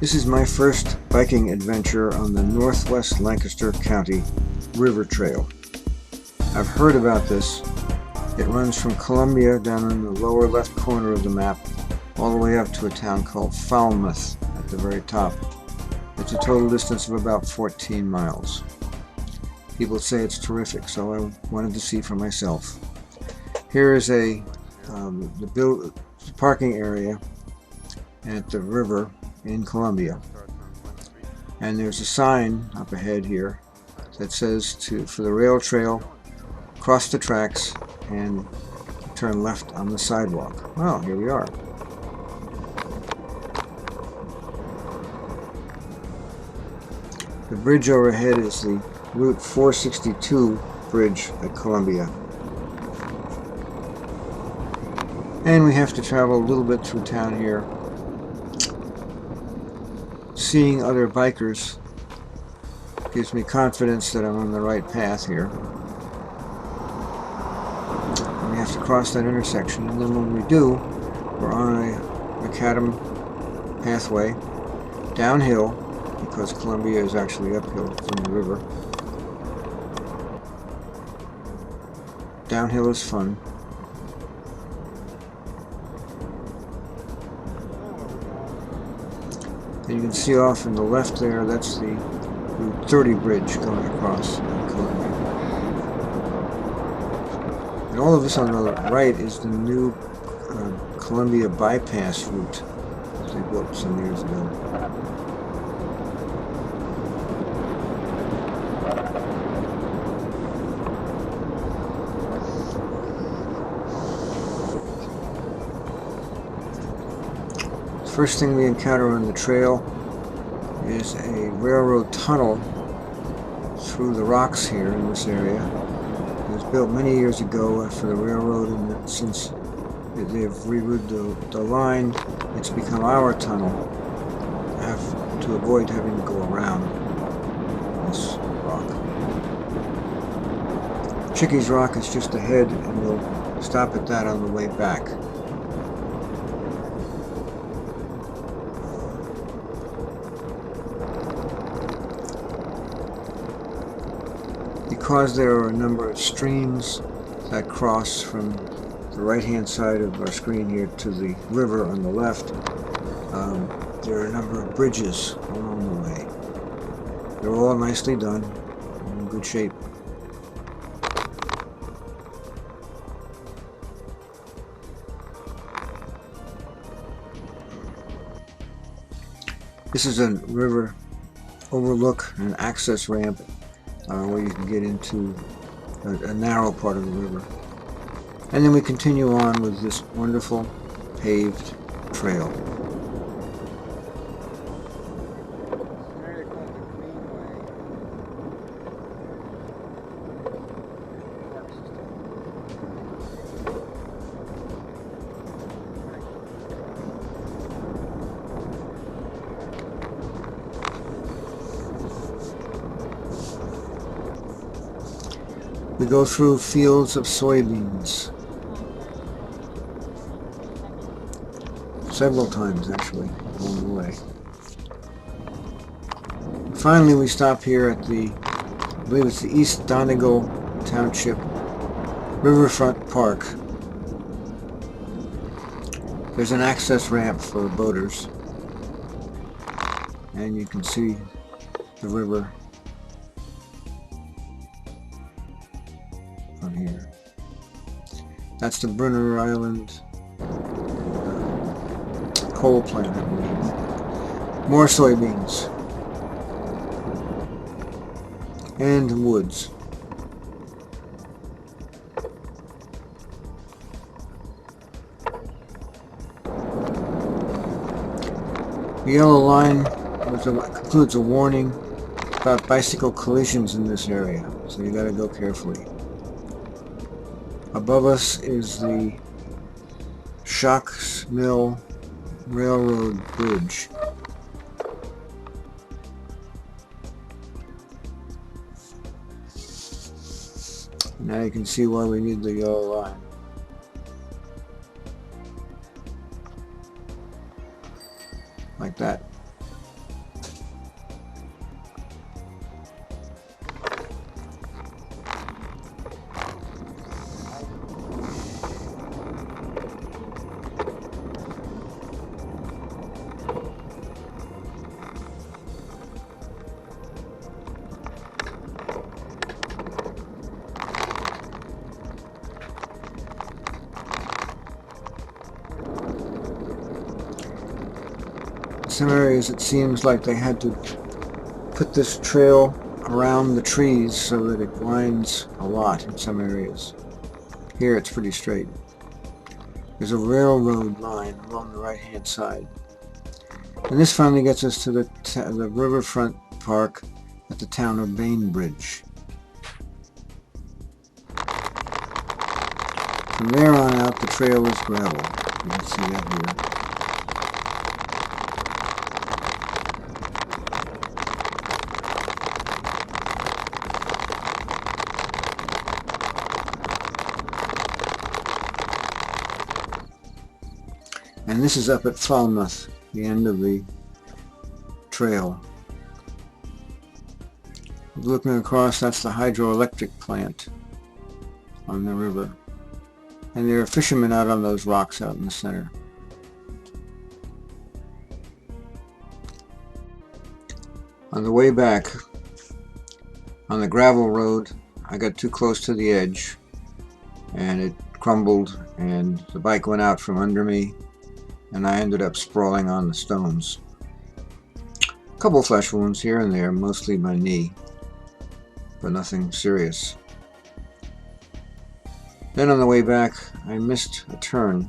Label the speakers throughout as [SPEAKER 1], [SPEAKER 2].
[SPEAKER 1] This is my first biking adventure on the Northwest Lancaster County River Trail. I've heard about this. It runs from Columbia down in the lower left corner of the map all the way up to a town called Falmouth at the very top. It's a total distance of about 14 miles. People say it's terrific, so I wanted to see for myself. Here is the parking area at the river in Columbia, and there's a sign up ahead here that says for the rail trail, cross the tracks and turn left on the sidewalk. Well, here we are. The bridge overhead is the Route 462 bridge at Columbia. And we have to travel a little bit through town here. Seeing other bikers gives me confidence that I'm on the right path here. And we have to cross that intersection, and then when we do, we're on a macadam pathway downhill, because Columbia is actually uphill from the river. Downhill is fun. And you can see off in the left there, that's the Route 30 bridge going across Columbia. And all of this on the right is the new Columbia bypass route that they built some years ago. First thing we encounter on the trail is a railroad tunnel through the rocks here in this area. It was built many years ago for the railroad, and since they've rerouted the line, it's become our tunnel. I have to avoid having to go around this rock. Chickies Rock is just ahead, and we'll stop at that on the way back. Because there are a number of streams that cross from the right-hand side of our screen here to the river on the left, there are a number of bridges along the way. They're all nicely done, in good shape. This is a river overlook, an access ramp where you can get into a narrow part of the river. And then we continue on with this wonderful paved trail. We go through fields of soybeans. Several times, actually, along the way. Finally, we stop here at I believe it's the East Donegal Township Riverfront Park. There's an access ramp for boaters, and you can see the river from here. That's the Brunner Island coal plant, I believe. More soybeans and woods. The yellow line includes a warning about bicycle collisions in this area, so you gotta go carefully. Above us is the Shocks Mill Railroad Bridge. Now you can see why we need the yellow line. Like that. some areas it seems like they had to put this trail around the trees so that it winds a lot in some areas. Here it's pretty straight. There's a railroad line along the right hand side. And this finally gets us to the riverfront park at the town of Bainbridge. From there on out the trail is gravel. You can see that here. And this is up at Falmouth, the end of the trail. Looking across, that's the hydroelectric plant on the river. And there are fishermen out on those rocks out in the center. On the way back, on the gravel road, I got too close to the edge and it crumbled and the bike went out from under me and I ended up sprawling on the stones. A couple flesh wounds here and there, mostly my knee, but nothing serious. Then on the way back, I missed a turn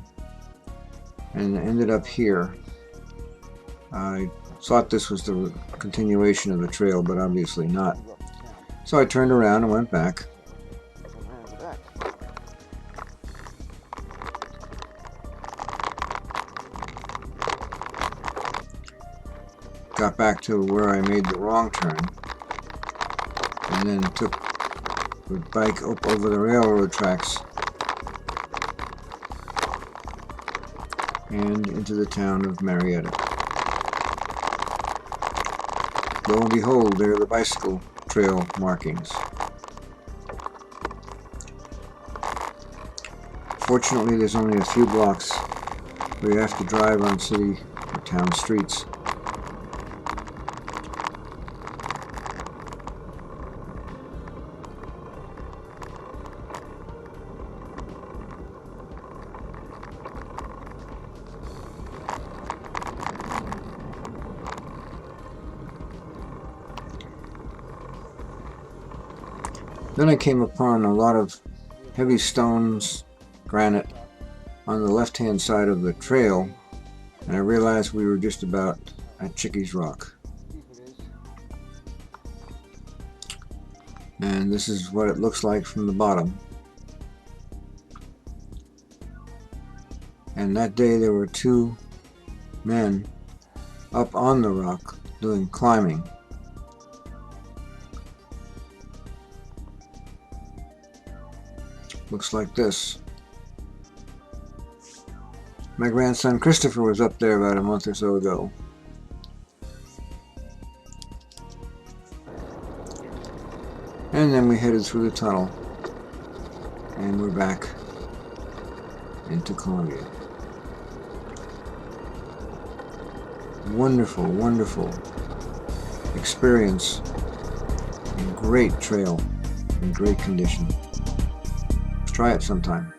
[SPEAKER 1] and ended up here. I thought this was the continuation of the trail, but obviously not. So I turned around and went back. Got back to where I made the wrong turn, and then took the bike up over the railroad tracks and into the town of Marietta. Lo and behold, there are the bicycle trail markings. Fortunately, there's only a few blocks where you have to drive on city or town streets. Then I came upon a lot of heavy stones, granite, on the left-hand side of the trail, and I realized we were just about at Chickies Rock. And this is what it looks like from the bottom. And that day there were two men up on the rock doing climbing. Looks like this. My grandson Christopher was up there about a month or so ago. And then we headed through the tunnel and we're back into Columbia. Wonderful, wonderful experience and great trail in great condition. Try it sometime.